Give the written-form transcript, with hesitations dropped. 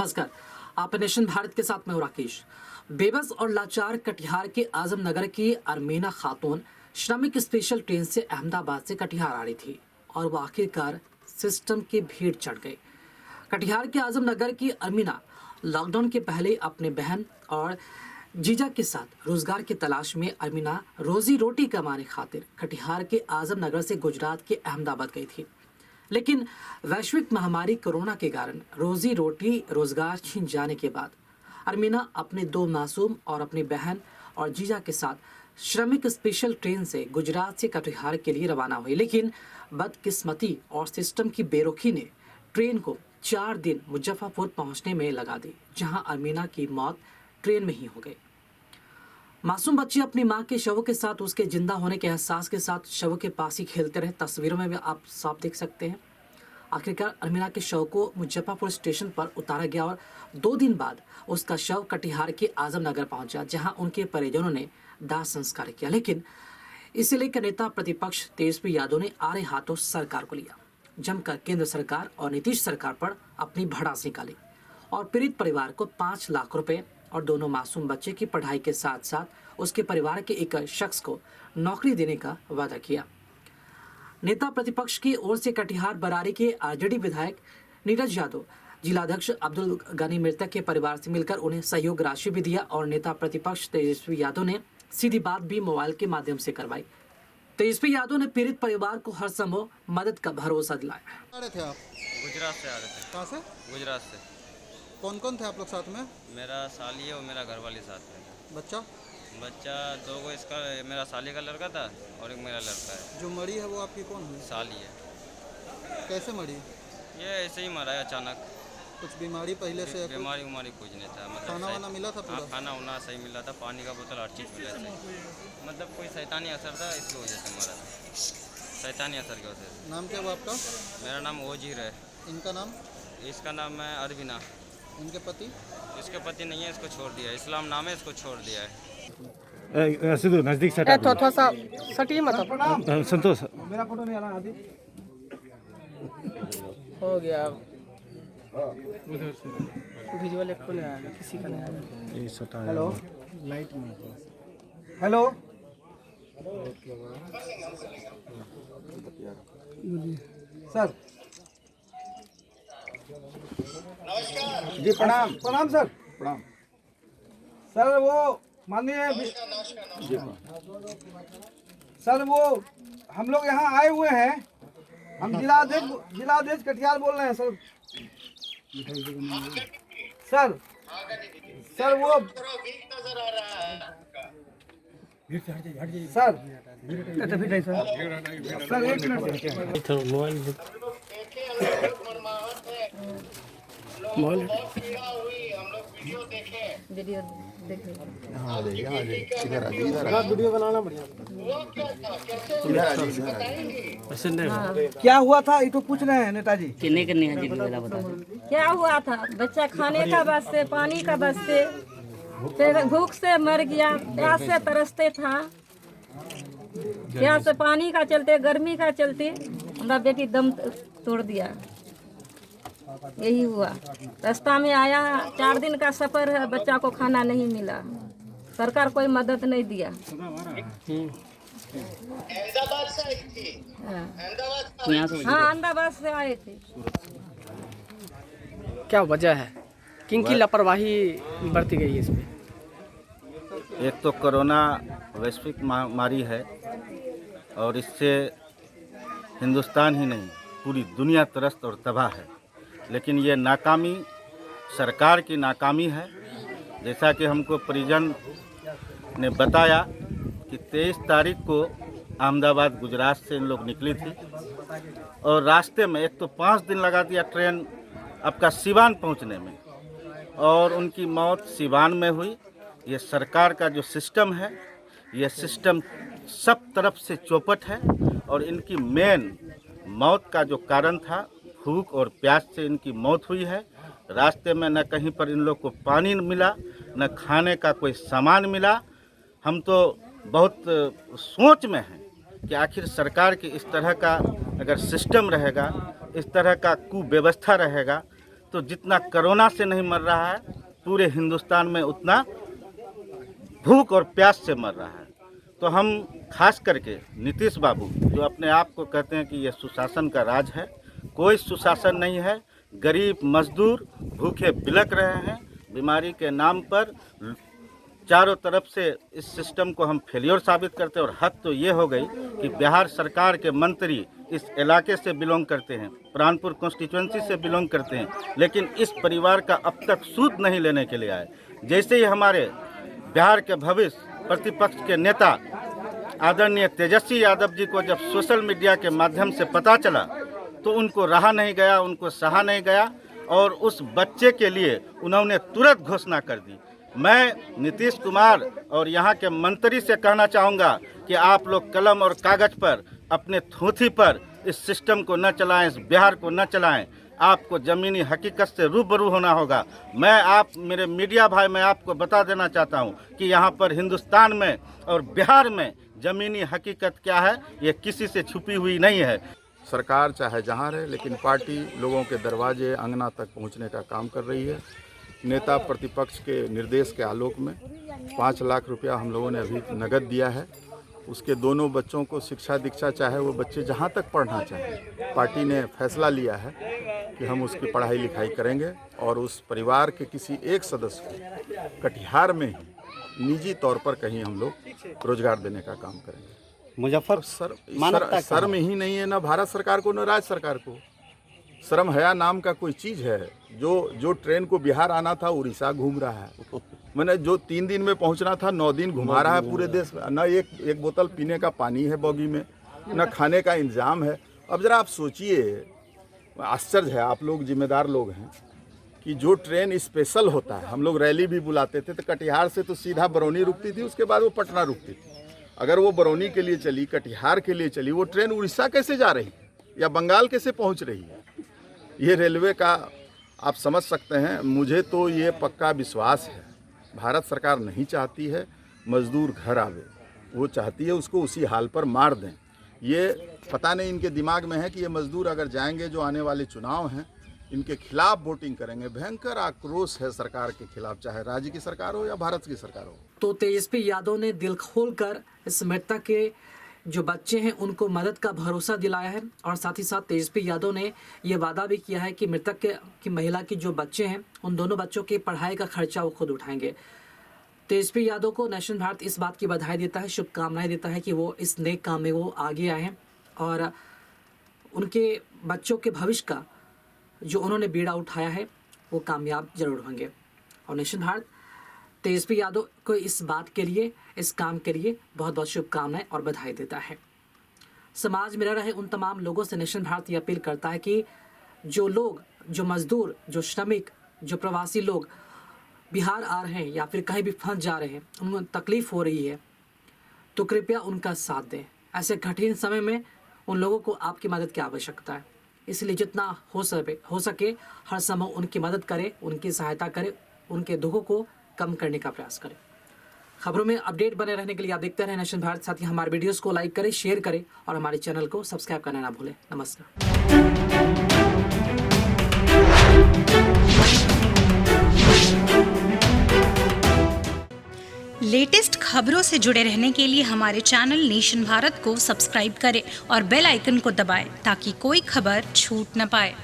नमस्कार, आप नेशन भारत के साथ में हूं राकेश। बेबस और लाचार कटिहार के आजमनगर की अरमीना खातून श्रमिक स्पेशल ट्रेन से अहमदाबाद से कटिहार आ रही थी और वो आखिरकार सिस्टम की भीड़ चढ़ गई। कटिहार के आजमनगर की अरमीना लॉकडाउन के पहले अपने बहन और जीजा के साथ रोजगार की तलाश में अरमीना रोजी रोटी कमाने खातिर कटिहार के आजमनगर से गुजरात के अहमदाबाद गई थी। लेकिन वैश्विक महामारी कोरोना के कारण रोजी रोटी रोजगार छीन जाने के बाद अरमीना अपने 2 मासूम और अपनी बहन और जीजा के साथ श्रमिक स्पेशल ट्रेन से गुजरात से कटिहार के लिए रवाना हुई। लेकिन बदकिस्मती और सिस्टम की बेरुखी ने ट्रेन को 4 दिन मुजफ्फरपुर पहुंचने में लगा दी, जहां अरमीना की मौत ट्रेन में ही हो गई। मासूम बच्चे अपनी मां के शवों के साथ उसके जिंदा होने के एहसास के साथ शवों के पास ही खेलते रहे। तस्वीरों में भी आप साफ देख सकते हैं। आखिरकार अरमीना के शव को मुजफ्फरपुर स्टेशन पर उतारा गया और 2 दिन बाद उसका शव कटिहार के आजमनगर पहुंचा, जहां उनके परिजनों ने दाह संस्कार किया। लेकिन इसे लेकर नेता प्रतिपक्ष तेजस्वी यादव ने आड़े हाथों सरकार को लिया। जमकर केंद्र सरकार और नीतीश सरकार पर अपनी भड़ास निकाली और पीड़ित परिवार को 5 लाख रुपए और दोनों मासूम बच्चे की पढ़ाई के साथ साथ उसके परिवार के एक शख्स को नौकरी देने का वादा किया। नेता प्रतिपक्ष की ओर से कटिहार बरारी के आरजेडी विधायक नीरज यादव, जिलाध्यक्ष अब्दुल गनी मृतक के परिवार से मिलकर उन्हें सहयोग राशि भी दिया और नेता प्रतिपक्ष तेजस्वी यादव ने सीधी बात भी मोबाइल के माध्यम से करवाई। तेजस्वी यादव ने पीड़ित परिवार को हर संभव मदद का भरोसा दिलाया। आ रहे थे आप? गुजरात से आ रहे थे। कहाँ से? गुजरात से। कौन कौन थे आप लोग साथ में? मेरा साली है और मेरा घरवाली साथ में था। बच्चा? बच्चा 2 को, इसका मेरा साली का लड़का था और एक मेरा लड़का है। जो मरी है वो आपकी कौन है? साली है। कैसे मरी? ये ऐसे ही मरा है अचानक। कुछ बीमारी पहले से? बीमारी उमारी कुछ नहीं था। मतलब खाना वाना मिला था पूरा? हाँ, खाना वाना सही मिला था, पानी का बोतल हर चीज़ मिला था। मतलब कोई शैतानी असर था, इसकी वजह से मरा था। शैतानी असर की वजह से। नाम क्या हुआ आपका? मेरा नाम ओजीर है। इनका नाम? इसका नाम है अरवीना। इनके पति? इसके पति नहीं है, इसको छोड़ दिया है। इस्लाम नाम है, इसको छोड़ दिया है। सिद्धू नजदीक से थोड़ा सा सटी मत संतोष मेरा फोटो नहीं आना अभी हो गया। विजुअल एक को नहीं आया, किसी का नहीं आया। हेलो लाइट में हेलो सर। जी प्रणाम। प्रणाम सर। प्रणाम सर। वो माननीय सर, वो हम लोग यहाँ आए हुए हैं। हम जिलाध्यक्ष कटिहार बोल रहे हैं सर। सर वो सर एक मिनट वीडियो देखे। वीडियो बनाना बढ़िया। क्या हुआ था ये तो पूछ रहे हैं नेताजी। क्या हुआ था? बच्चा खाने का वास्ते, पानी का वास्ते, फिर भूख से मर गया, प्यास से तरसते था। प्यास से, पानी का चलते, गर्मी का चलते हमारा बेटी दम तोड़ दिया। यही हुआ। रास्ता में आया, 4 दिन का सफर है, बच्चा को खाना नहीं मिला, सरकार कोई मदद नहीं दिया। हाँ, अहमदाबाद से आए थे। क्या वजह है? किनकी लापरवाही बरती गई है इसमें? एक तो कोरोना वैश्विक महामारी है और इससे हिंदुस्तान ही नहीं पूरी दुनिया त्रस्त और तबाह है। लेकिन ये नाकामी सरकार की नाकामी है। जैसा कि हमको परिजन ने बताया कि 23 तारीख को अहमदाबाद गुजरात से इन लोग निकली थी और रास्ते में एक तो 5 दिन लगा दिया ट्रेन आपका सिवान पहुंचने में और उनकी मौत सिवान में हुई। ये सरकार का जो सिस्टम है, ये सिस्टम सब तरफ से चौपट है और इनकी मेन मौत का जो कारण था भूख और प्यास से इनकी मौत हुई है। रास्ते में न कहीं पर इन लोग को पानी मिला, न खाने का कोई सामान मिला। हम तो बहुत सोच में हैं कि आखिर सरकार की इस तरह का अगर सिस्टम रहेगा, इस तरह का कुव्यवस्था रहेगा तो जितना कोरोना से नहीं मर रहा है, पूरे हिंदुस्तान में उतना भूख और प्यास से मर रहा है। तो हम खास करके नीतीश बाबू जो अपने आप को कहते हैं कि यह सुशासन का राज है, कोई सुशासन नहीं है। गरीब मजदूर भूखे बिलक रहे हैं। बीमारी के नाम पर चारों तरफ से इस सिस्टम को हम फेलियर साबित करते हैं। और हद तो ये हो गई कि बिहार सरकार के मंत्री इस इलाके से बिलोंग करते हैं, प्राणपुर कॉन्स्टिट्यूएंसी से बिलोंग करते हैं, लेकिन इस परिवार का अब तक सूद नहीं लेने के लिए आए। जैसे ही हमारे बिहार के भविष्य प्रतिपक्ष के नेता आदरणीय तेजस्वी यादव जी को जब सोशल मीडिया के माध्यम से पता चला तो उनको रहा नहीं गया, उनको सहा नहीं गया और उस बच्चे के लिए उन्होंने तुरंत घोषणा कर दी। मैं नीतीश कुमार और यहाँ के मंत्री से कहना चाहूँगा कि आप लोग कलम और कागज पर अपने थूथी पर इस सिस्टम को न चलाएं, इस बिहार को न चलाएं। आपको ज़मीनी हकीकत से रूबरू होना होगा। मेरे मीडिया भाई, मैं आपको बता देना चाहता हूँ कि यहाँ पर हिंदुस्तान में और बिहार में ज़मीनी हकीकत क्या है, ये किसी से छुपी हुई नहीं है। सरकार चाहे जहाँ रहे, लेकिन पार्टी लोगों के दरवाजे अंगना तक पहुँचने का काम कर रही है। नेता प्रतिपक्ष के निर्देश के आलोक में 5 लाख रुपया हम लोगों ने अभी नगद दिया है। उसके दोनों बच्चों को शिक्षा दीक्षा, चाहे वो बच्चे जहाँ तक पढ़ना चाहें, पार्टी ने फैसला लिया है कि हम उसकी पढ़ाई लिखाई करेंगे और उस परिवार के किसी एक सदस्य को कटिहार में ही निजी तौर पर कहीं हम लोग रोजगार देने का काम करेंगे। मुजफ्फर शर्म ही नहीं है ना भारत सरकार को, न राज्य सरकार को। शर्म हया नाम का कोई चीज़ है? जो ट्रेन को बिहार आना था उड़ीसा घूम रहा है। मैंने जो 3 दिन में पहुंचना था 9 दिन घुमा रहा है पूरे देश में। न एक बोतल पीने का पानी है बॉगी में, न खाने का इंतजाम है। अब जरा आप सोचिए, आश्चर्य है, आप लोग जिम्मेदार लोग हैं कि जो ट्रेन स्पेशल होता है, हम लोग रैली भी बुलाते थे तो कटिहार से तो सीधा बरौनी रुकती थी, उसके बाद वो पटना रुकती थी। अगर वो बरौनी के लिए चली, कटिहार के लिए चली, वो ट्रेन उड़ीसा कैसे जा रही है या बंगाल कैसे पहुँच रही है? ये रेलवे का आप समझ सकते हैं। मुझे तो ये पक्का विश्वास है, भारत सरकार नहीं चाहती है मजदूर घर आवे, वो चाहती है उसको उसी हाल पर मार दें। ये पता नहीं इनके दिमाग में है कि ये मजदूर अगर जाएंगे, जो आने वाले चुनाव हैं, इनके खिलाफ वोटिंग करेंगे। भयंकर आक्रोश है सरकार के खिलाफ, चाहे राज्य की सरकार हो या भारत की सरकार हो। तो तेजस्वी यादव ने दिल खोलकर इस मृतक के जो बच्चे हैं उनको मदद का भरोसा दिलाया है और साथ ही साथ तेजस्वी यादव ने ये वादा भी किया है कि मृतक की महिला की जो बच्चे हैं उन दोनों बच्चों के पढ़ाई का खर्चा वो खुद उठाएंगे। तेजस्वी यादव को नेशन भारत इस बात की बधाई देता है, शुभकामनाएं देता है कि वो इस नेक काम में वो आगे आए हैं और उनके बच्चों के भविष्य का जो उन्होंने बीड़ा उठाया है वो कामयाब जरूर होंगे। और नेशन भारत तेजस्वी यादव को इस बात के लिए, इस काम के लिए बहुत बहुत शुभकामनाएं और बधाई देता है। समाज में रह रहे उन तमाम लोगों से नेशन भारत ये अपील करता है कि जो लोग, जो मजदूर, जो श्रमिक, जो प्रवासी लोग बिहार आ रहे हैं या फिर कहीं भी फंस जा रहे हैं, उनको तकलीफ हो रही है, तो कृपया उनका साथ दें। ऐसे कठिन समय में उन लोगों को आपकी मदद की आवश्यकता है, इसलिए जितना हो सके हर समय उनकी मदद करें, उनकी सहायता करें, उनके दुखों को कम करने का प्रयास करें। खबरों में अपडेट बने रहने के लिए आप देखते रहें नेशन भारत। साथ ही हमारे वीडियोस को लाइक करें, शेयर करें और हमारे चैनल को सब्सक्राइब करना ना भूलें। नमस्कार। लेटेस्ट खबरों से जुड़े रहने के लिए हमारे चैनल नेशन भारत को सब्सक्राइब करें और बेल आइकन को दबाएं ताकि कोई खबर छूट न पाए।